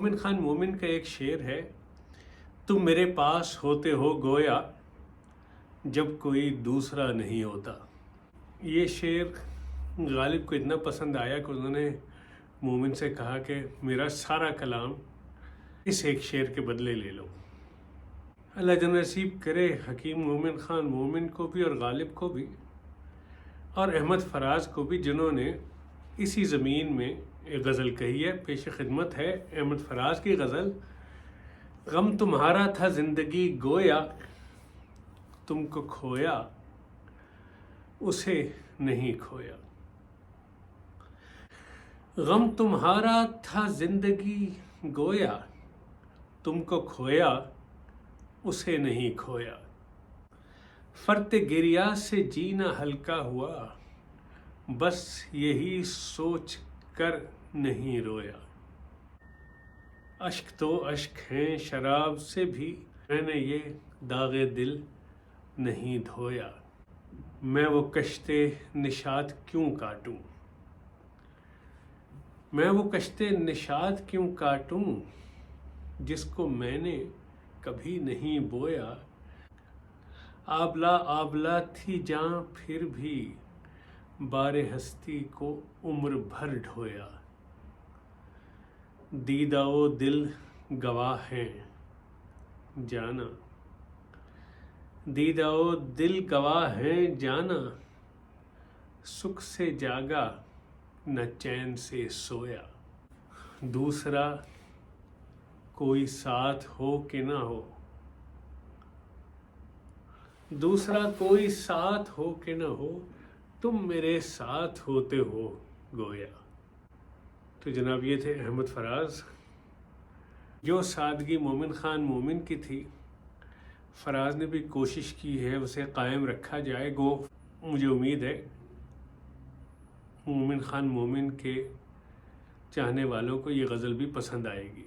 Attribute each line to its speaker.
Speaker 1: मोमिन खान मोमिन का एक शेर है, तुम मेरे पास होते हो गोया जब कोई दूसरा नहीं होता। ये शेर गालिब को इतना पसंद आया कि उन्होंने मोमिन से कहा कि मेरा सारा कलाम इस एक शेर के बदले ले लो। अल्लाह जन नसीब करे हकीम मोमिन खान मोमिन को भी और गालिब को भी और अहमद फराज को भी, जिन्होंने इसी ज़मीन में एक गज़ल कही है। पेश खिदमत है अहमद फराज की गज़ल। गम तुम्हारा था ज़िंदगी गोया, तुमको खोया उसे नहीं खोया। गम तुम्हारा था ज़िंदगी गोया, तुमको खोया उसे नहीं खोया। फरते गिरिया से जीना हल्का हुआ, बस यही सोच कर नहीं रोया। अश्क तो अश्क हैं शराब से भी, मैंने ये दागे दिल नहीं धोया। मैं वो कश्ते निशात क्यों काटूं, मैं वो कश्ते निशात क्यों काटूं, जिसको मैंने कभी नहीं बोया। आबला आबला थी जान फिर भी, बारे हस्ती को उम्र भर ढोया। दीदा वो दिल गवाह हैं जाना, दीदा वो दिल गवाह हैं जाना, सुख से जागा न चैन से सोया। दूसरा कोई साथ हो कि ना हो, दूसरा कोई साथ हो कि ना हो, तुम मेरे साथ होते हो गोया। तो जनाब ये थे अहमद फराज। जो सादगी मोमिन खान मोमिन की थी, फराज ने भी कोशिश की है उसे कायम रखा जाए। गो मुझे उम्मीद है मोमिन खान मोमिन के चाहने वालों को ये गज़ल भी पसंद आएगी।